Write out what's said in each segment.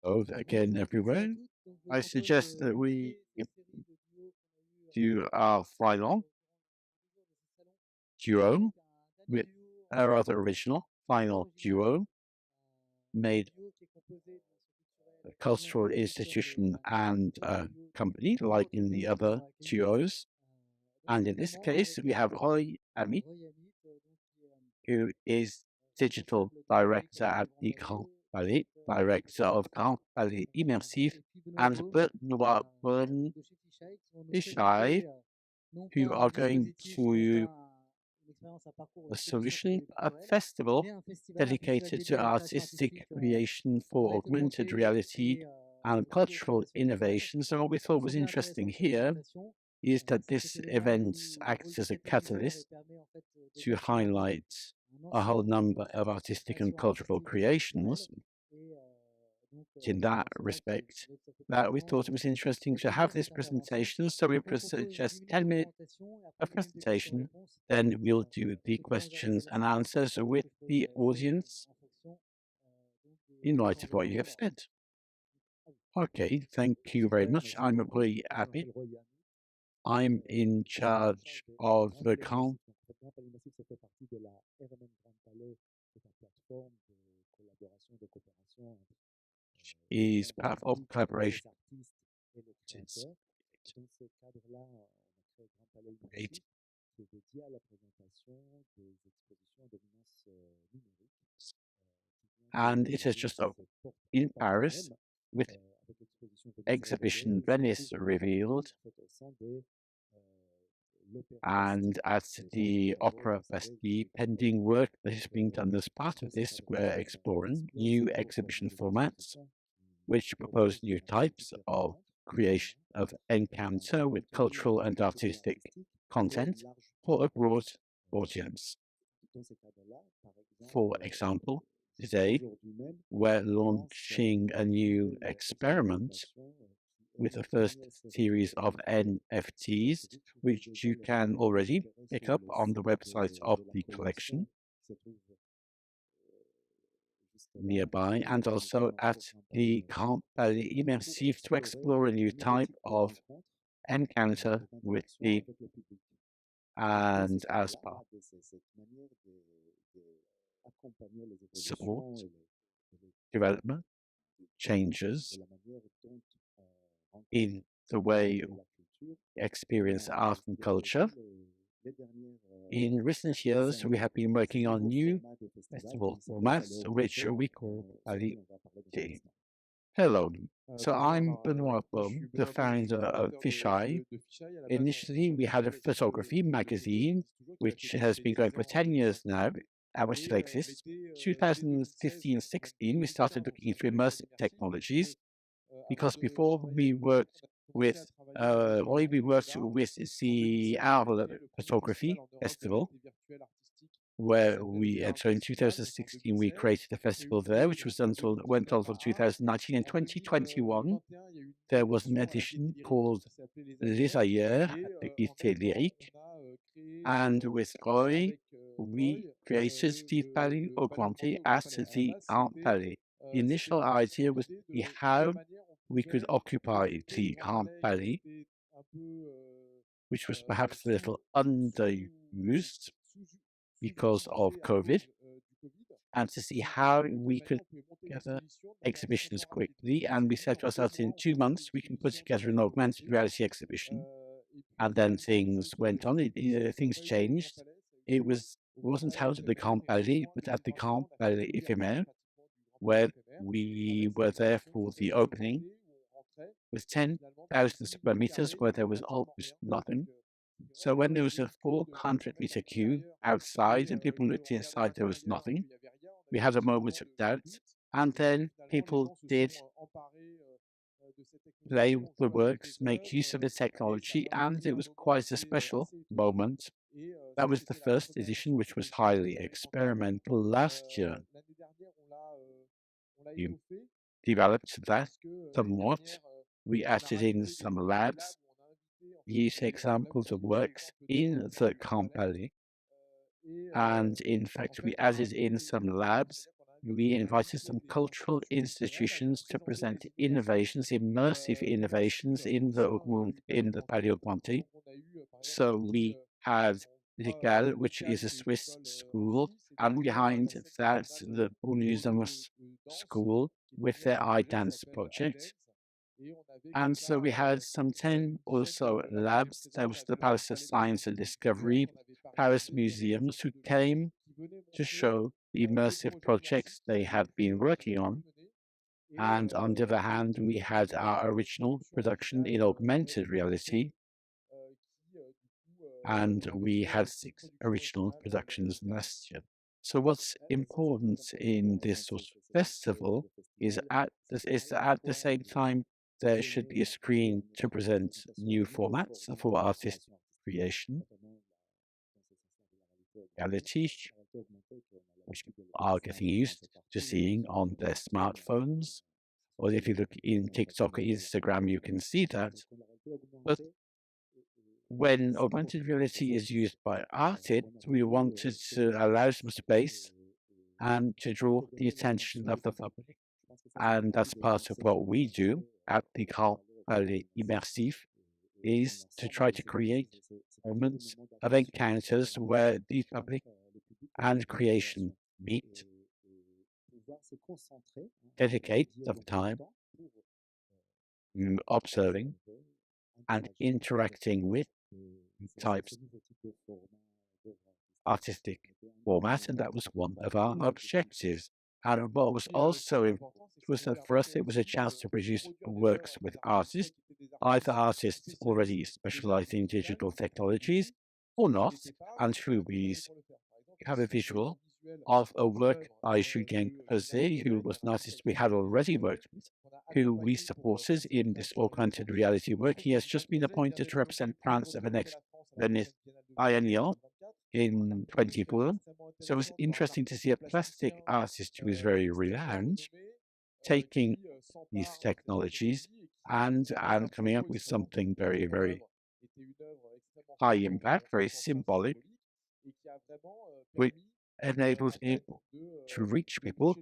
Hello again, everyone. I suggest that we do our final duo with a rather original final duo made a cultural institution and a company like in the other duos. And in this case, we have Roei AMIT, who is digital director at the Grand Palais, director of Grand Palais Immersif, and Benoît Fisheye, who are going to a solution, a festival dedicated to artistic creation for augmented reality and cultural innovations. And what we thought was interesting here is that this event acts as a catalyst to highlight a whole number of artistic and cultural creations. In that respect, that we thought it was interesting to have this presentation. So we suggest 10 minutes of presentation, then we'll do the questions and answers with the audience in light of what you have said. Okay, thank you very much. I'm Roei AMIT. I'm in charge of the Grand is part of collaboration. And it has just opened in Paris with exhibition Venice revealed, and at the Opera Fest, the pending work that is being done as part of this, we're exploring new exhibition formats, which propose new types of creation of encounter with cultural and artistic content for a broad audience. For example, today we're launching a new experiment with the first series of NFTs, which you can already pick up on the website of the collection nearby, and also at the Palais Immersif to explore a new type of encounter with the and as part support development changes in the way we experience art and culture. In recent years, we have been working on new festival formats, which we call Palais. Hello. So I'm Benoît, the founder of Fisheye. Initially, we had a photography magazine, which has been going for 10 years now, and which still exists. 2015-16, we started looking into immersive technologies, because before we worked with Roei, we worked with the Arles Photography Festival, where we, and so in 2016, we created a festival there, which was went on till 2019. In 2021, there was an edition called Les Ailleurs, Activités Lyriques, and with Roei, we created the Palais Augmenté at the Grand Palais. The initial idea was to see how we could occupy the Grand Palais, which was perhaps a little underused because of COVID, and to see how we could gather exhibitions quickly. And we said to ourselves, in 2 months, we can put together an augmented reality exhibition. And then things went on, things changed. It wasn't held at the Grand Palais, but at the Grand Palais Éphémère, where we were there for the opening, with 10,000 square meters, where there was almost nothing. So when there was a 400-meter queue outside and people looked inside, there was nothing. We had a moment of doubt, and then people did play with the works, make use of the technology, and it was quite a special moment. That was the first edition, which was highly experimental. Last year, we developed that somewhat. We added in some labs, used examples of works in the Grand Palais, and in fact, we added in some labs we invited some cultural institutions to present innovations, immersive innovations in the Palais Augmenté. So we had L'École, which is a Swiss school, and behind that, the BAUME school with their iDance project. And so we had some 10 or so labs. There was the Paris of Science and Discovery, Paris museums who came to show the immersive projects they had been working on. And on the other hand, we had our original production in augmented reality. And we had 6 original productions last year. So what's important in this sort of festival is at the same time there should be a screen to present new formats for artist creation, reality, which people are getting used to seeing on their smartphones. Or if you look in TikTok or Instagram, you can see that. But when augmented reality is used by artists, we wanted to allow some space and to draw the attention of the public. And that's part of what we do at the Palais Immersif, is to try to create moments of encounters where the public and creation meet, dedicate some time observing and interacting with types artistic format, and that was one of our objectives. And what was also important was that for us it was a chance to produce works with artists, either artists already specialized in digital technologies or not, and who we have a visual of a work by Julien Creuset, who was an artist we had already worked with, who we supported in this augmented reality work. He has just been appointed to represent France at the next Venice Biennial in 24. So it was interesting to see a plastic artist who is very renowned taking these technologies and coming up with something very, very high impact, very symbolic, which enables it to reach people,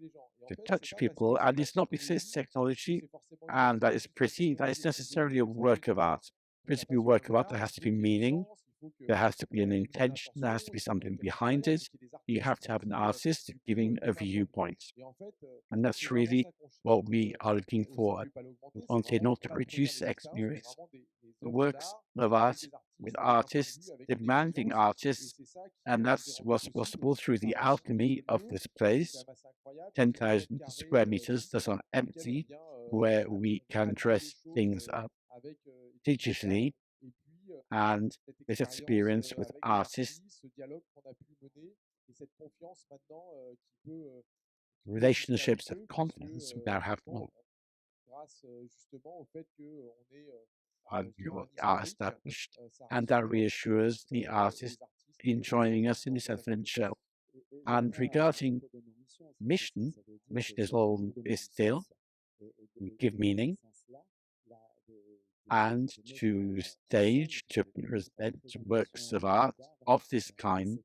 to touch people, and it's not because it's technology and that is pretty, that is necessarily a work of art. For it to be a work of art, there has to be meaning, there has to be an intention, there has to be something behind it. You have to have an artist giving a viewpoint. And that's really what we are looking for. We wanted not to produce experience, the works of art with artists, demanding artists, and that's what's possible through the alchemy of this place, 10,000 square meters that are empty, where we can dress things up digitally, and this experience with artists, relationships of confidence now have more. Are established, and that reassures the artist in joining us in this adventure. And regarding mission is still to give meaning and to stage, to present works of art of this kind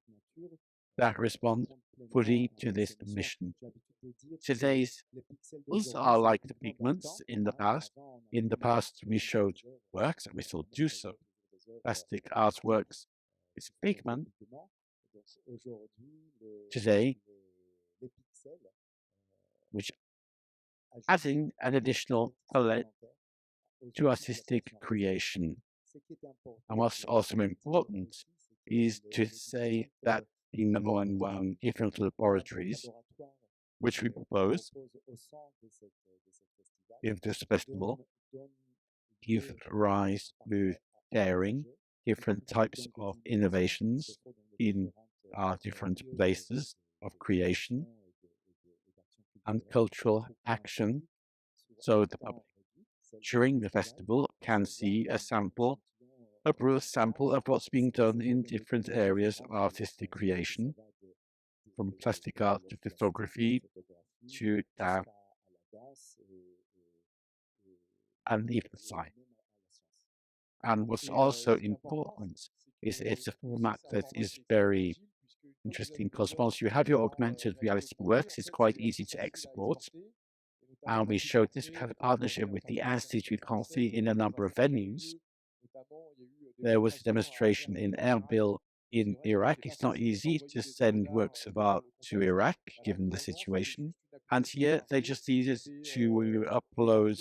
that respond fully to this mission. Today's pixels are like the pigments in the past. In the past, we showed works, and we still do so, plastic artworks with pigment. Today, which adding an additional palette to artistic creation. And what's also important is to say that the number one different laboratories which we propose in this festival give rise to sharing different types of innovations in our different places of creation and cultural action. So the public during the festival can see a brief sample of what's being done in different areas of artistic creation, from plastic art to photography to dance and even science. And what's also important is it's a format that is very interesting because once you have your augmented reality works, it's quite easy to export. And we showed this, we had a partnership with the Institute Confi in a number of venues. There was a demonstration in Erbil in Iraq. It's not easy to send works of art to Iraq, given the situation. And here they just needed to upload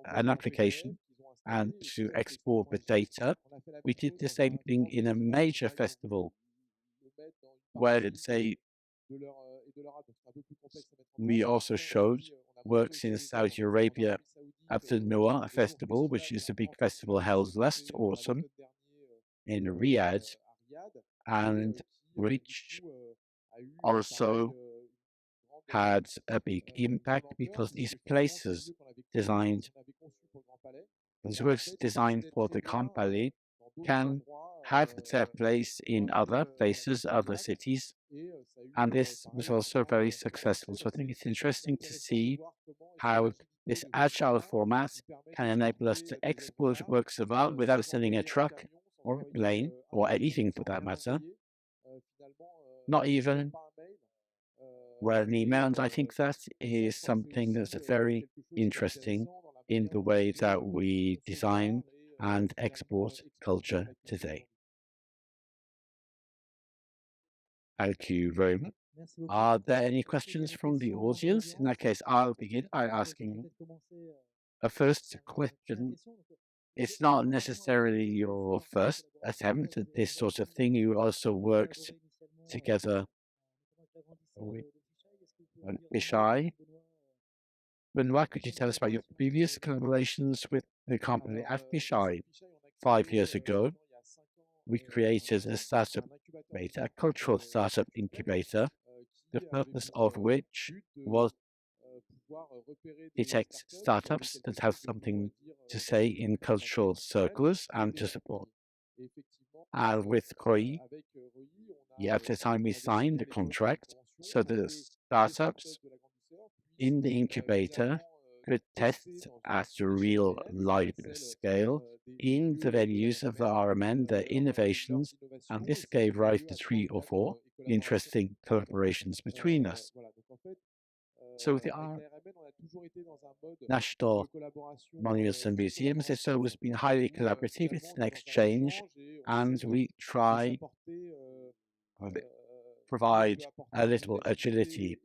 an application and to export the data. We did the same thing in a major festival where we also showed works in Saudi Arabia at the Noah Festival, which is a big festival held last autumn in Riyadh, and which also had a big impact because these works designed for the Grand Palais can have their place in other places, other cities, and this was also very successful. So I think it's interesting to see how this agile format can enable us to export works of art without sending a truck or a plane or anything for that matter, not even an email. And I think that is something that's very interesting in the way that we design and export culture today. Thank you very much. Are there any questions from the audience? In that case, I'll begin by asking a first question. It's not necessarily your first attempt at this sort of thing. You also worked together with Fisheye. Benoît, could you tell us about your previous collaborations with the company at Fisheye? 5 years ago, we created a startup incubator, a cultural startup incubator, the purpose of which was detect startups that have something to say in cultural circles and to support. And with Roei, at the time we signed the contract, so the startups in the incubator could test at a real live scale in the venues of the RMN, the innovations, and this gave rise to 3 or 4 interesting collaborations between us. So the National Monuments and Museums has always been highly collaborative. It's an exchange, and we try to provide a little agility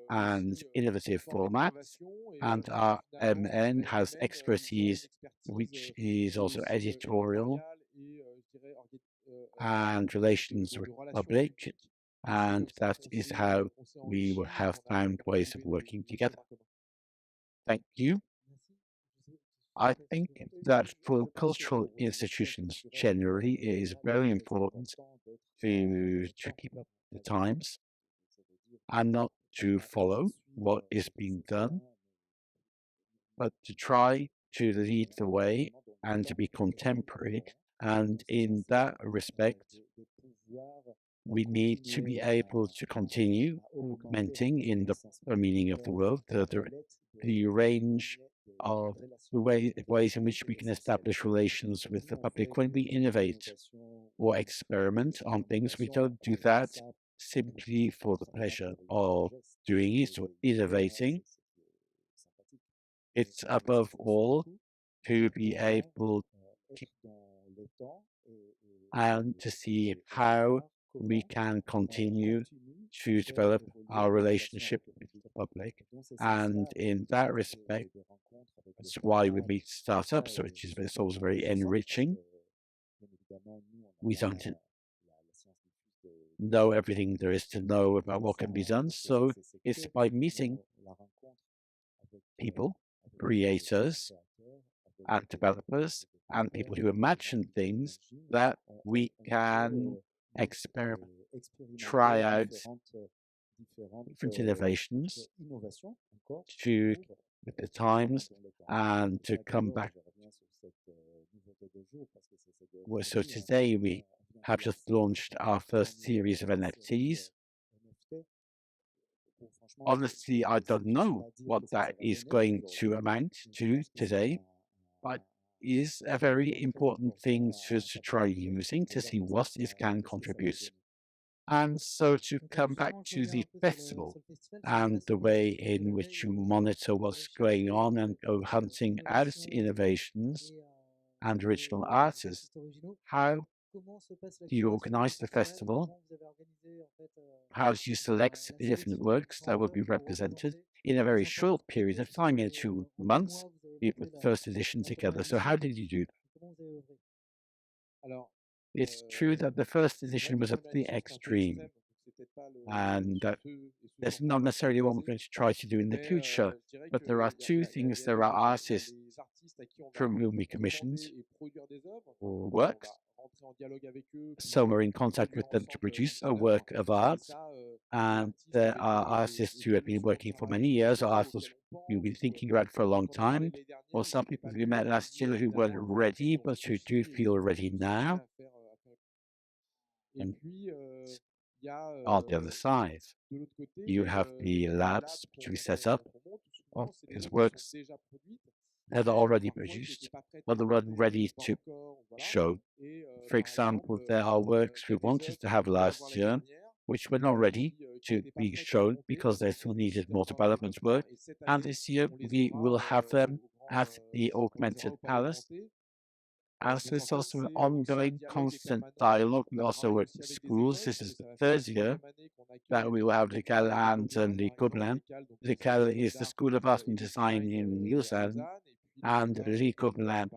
and innovative formats, and our MN has expertise, which is also editorial and relations with the public, and that is how we will have found ways of working together. Thank you. I think that for cultural institutions generally, it is very important to keep up the times and not to follow what is being done, but to try to lead the way and to be contemporary. And in that respect, we need to be able to continue augmenting in the meaning of the word, the range of the ways in which we can establish relations with the public. When we innovate or experiment on things, we don't do that simply for the pleasure of doing it or innovating. It's above all to be able and to see how we can continue to develop our relationship with the public. And in that respect, that's why we meet startups, which is it's always very enriching. We don't know everything there is to know about what can be done. So it's by meeting people, creators, and developers, and people who imagine things that we can experiment, try out different innovations to with the times and to come back. So today we have just launched our first series of NFTs. Honestly, I don't know what that is going to amount to today, but is a very important thing to try using to see what it can contribute. And so to come back to the festival and the way in which you monitor what's going on and go hunting out innovations and original artists, how do you organize the festival? How do you select the different works that will be represented in a very short period of time, in 2 months? You put the first edition together. So how did you do that? It's true that the first edition was a bit extreme, and that's not necessarily what we're going to try to do in the future. But there are two things. There are artists from whom we commissioned or works. So we're in contact with them to produce a work of art. And there are artists who have been working for many years, or artists who've been thinking about for a long time, or some people we met last year who weren't ready, but who do feel ready now. And on the other side, you have the labs which we set up of his works that are already produced, but they're not ready to show. For example, there are works we wanted to have last year, which were not ready to be shown because they still needed more development work. And this year we will have them at the Augmented Palace. And so it's also an ongoing, constant dialogue. We also work with schools. This is the third year that we will have the ROLAND and the Gobelin. The CAL is the School of Art and Design in Lausanne, and the Gobelin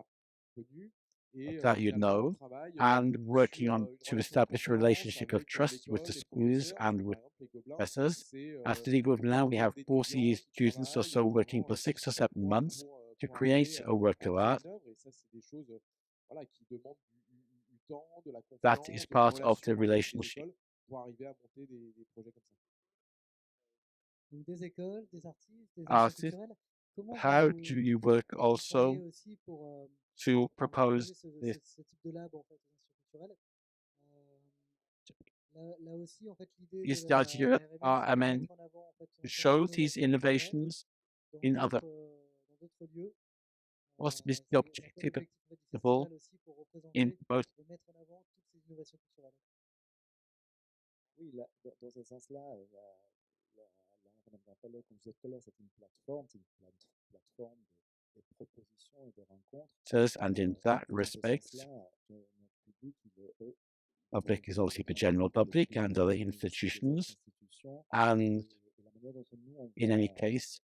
that you know, and working on to establish a relationship of trust with the schools and with professors. At the Gobelin, we have 40 students or so working for 6 or 7 months to create a work of art. That is part of the relationship. Artists, how do you work also to propose this? Is the idea RMN to show these innovations in other? What's the objective of all in both? Oui, dans ce sens-là, RMN-Grand-Palais, comme je disais tout à l'heure, c'est une plateforme de propositions et de rencontres. And in that respect, public is obviously the general public and other institutions. And in any case,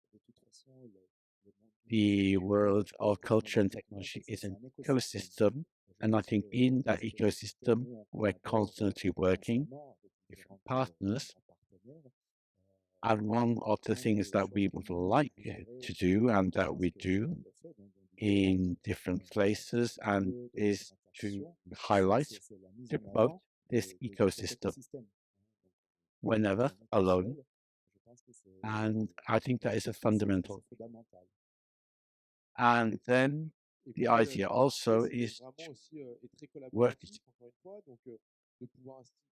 the world of culture and technology is an ecosystem. And I think in that ecosystem, we're constantly working with partners. And one of the things that we would like to do, and that we do in different places, and is to highlight, to promote this ecosystem whenever alone. And I think that is a fundamental. And then the idea also is to work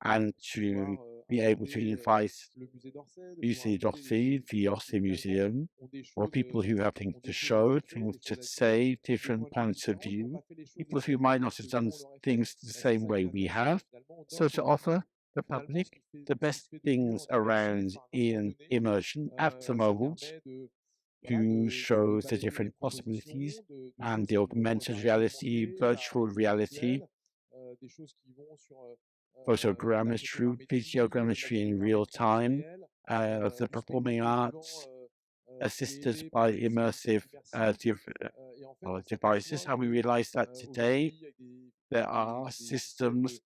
and to be able to invite Musée d'Orsay, the Orsay Museum, or people who have things to show, things to say, different points of view, people who might not have done things the same way we have. So to offer the public the best things around in immersion at the moment, to show the different possibilities and the augmented reality, virtual reality, photogrammetry, videogrammetry in real time, the performing arts assisted by immersive devices. How we realize that today there are systems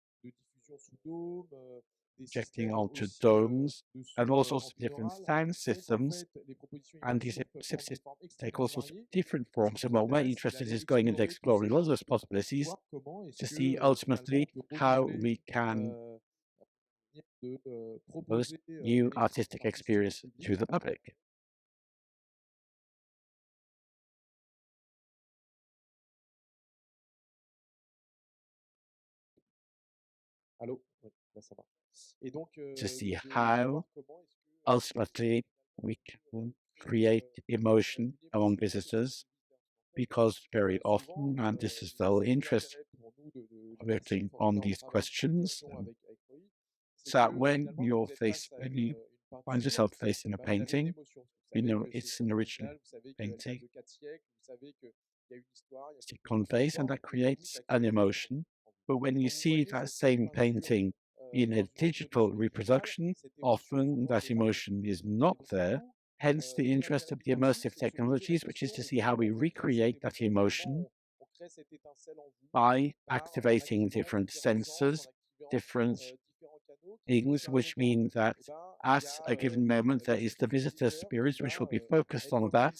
projecting onto domes and all sorts of different sound systems, and these systems take all sorts of different forms. And what we're interested in is going and exploring all those possibilities to see ultimately how we can propose new artistic experience to the public. To see how ultimately we can create emotion among visitors, because very often, and this is the whole interest working on these questions, So that when you find yourself facing a painting, you know it's an original painting. It conveys and that creates an emotion. But when you see that same painting in a digital reproduction, often that emotion is not there. Hence the interest of the immersive technologies, which is to see how we recreate that emotion by activating different sensors, different things, which mean that at a given moment there is the visitor spirit which will be focused on that,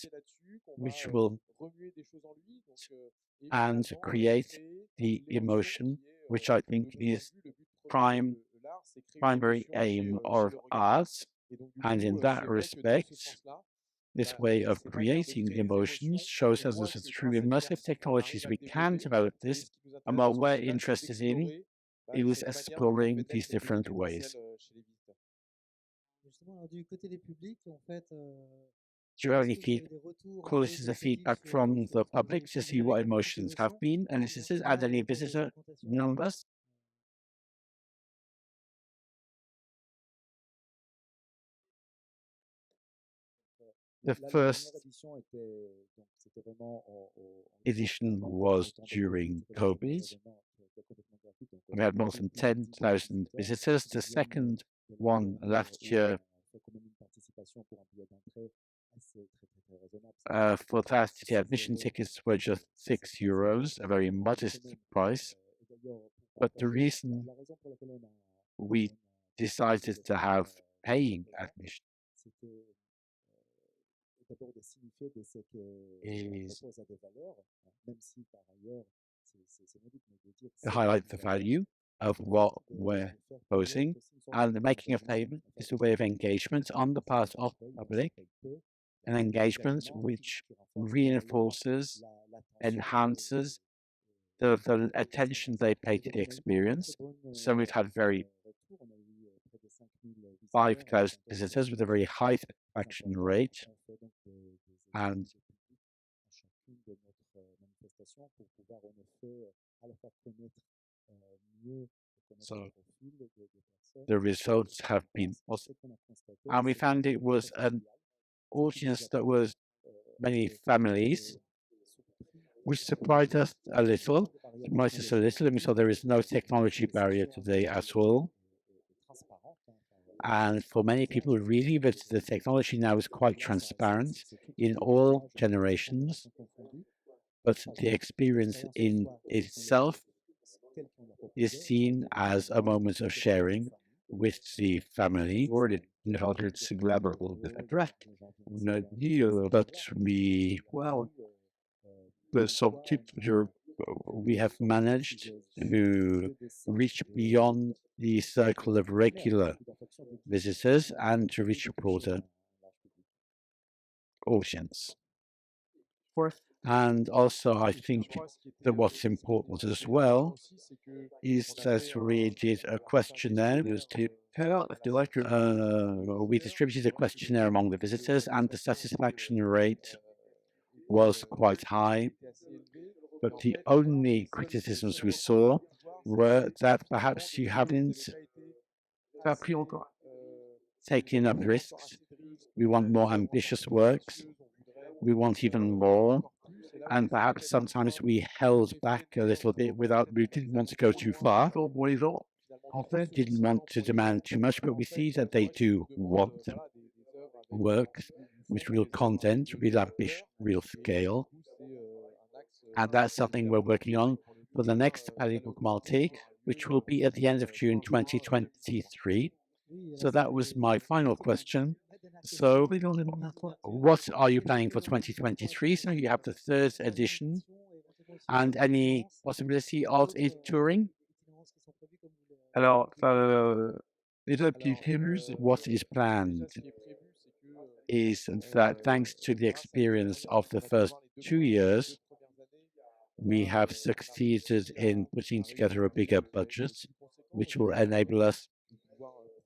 which will and create the emotion, which I think is primary aim of art. And in that respect, this way of creating emotions shows us that through immersive technologies we can develop this, and what we're interested in is exploring these different ways. Do you have any feedback from the public to see what emotions have been, and this is add any visitor numbers? The first edition was during COVID. We had more than 10,000 visitors. The second one last year, for that, the admission tickets were just €6, a very modest price. But the reason we decided to have paying admission is to highlight the value of what we're proposing, and making a payment is a way of engagement on the part of the public, an engagement which reinforces, enhances the attention they pay to the experience. So we've had 5,000 visitors with a very high satisfaction rate, and so the results have been positive. And we found it was an audience that was many families, which surprised us a little, and we saw there is no technology barrier today at all. And for many people, really, but the technology now is quite transparent in all generations, but the experience in itself is seen as a moment of sharing with the family. In order to collaborate with but there's some tips here. We have managed to reach beyond the circle of regular visitors and to reach a broader audience. And also, I think that what's important as well is that we did a questionnaire. We distributed a questionnaire among the visitors, and the satisfaction rate was quite high. But the only criticisms we saw were that perhaps you haven't taken up risks. We want more ambitious works. We want even more. And perhaps sometimes we held back a little bit we didn't want to go too far. Didn't want to demand too much, but we see that they do want work with real content, real ambition, real scale. And that's something we're working on for the next Palais Augmenté, which will be at the end of June 2023. So that was my final question. So what are you planning for 2023? So you have the third edition, and any possibility of it touring? Alors, what is planned is that thanks to the experience of the first 2 years, we have succeeded in putting together a bigger budget, which will enable us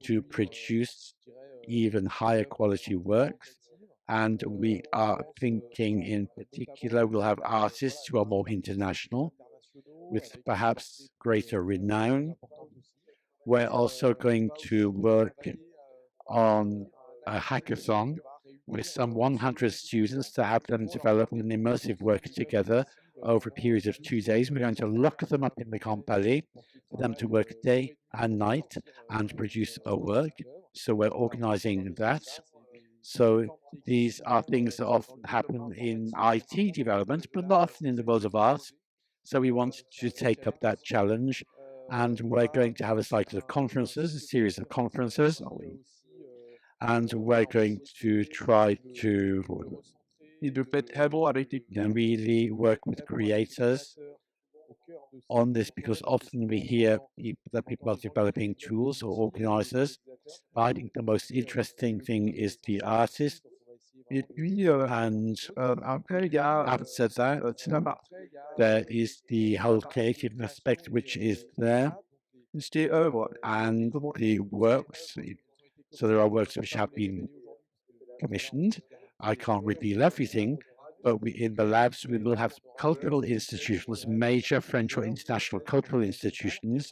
to produce even higher quality works. And we are thinking in particular, we'll have artists who are more international, with perhaps greater renown, We're also going to work on a hackathon with some 100 students to have them develop an immersive work together over a period of 2 days. We're going to lock them up in the Grand Palais for them to work day and night and produce a work. So we're organizing that. So these are things that often happen in IT development, but not often in the world of art. So we want to take up that challenge, and we're going to have a cycle of conferences, a series of conferences, and we're going to try to really work with creators on this, because often we hear that people are developing tools or organizers. I think the most interesting thing is the artist. And having said that, there is the whole creative aspect which is there, and the works. So there are works which have been commissioned. I can't reveal everything, but in the labs we will have cultural institutions, major French or international cultural institutions,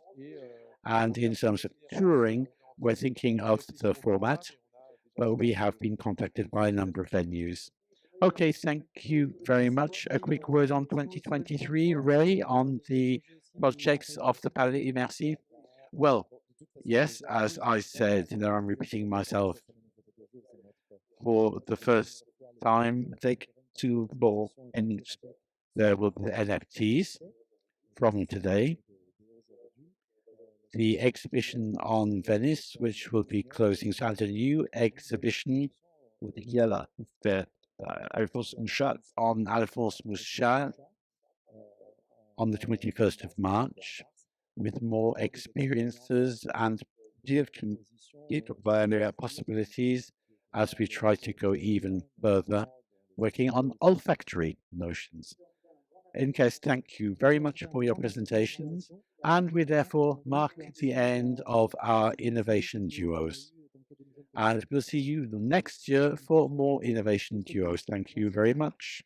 and in terms of touring, we're thinking of the format, but we have been contacted by a number of venues. Okay, thank you very much. A quick word on 2023, Roei, on the projects of the Palais Immersif. Well, yes, as I said, I'm repeating myself for the first time, take two more, and there will be NFTs from today. The exhibition on Venice, which will be closing, so a new exhibition with Yella, Alphonse Mouchat on Alphonse Mouchat on the 21st of March, with more experiences and different possibilities as we try to go even further, working on olfactory notions. In case, thank you very much for your presentations, and we therefore mark the end of our innovation duos. And we'll see you next year for more innovation duos. Thank you very much.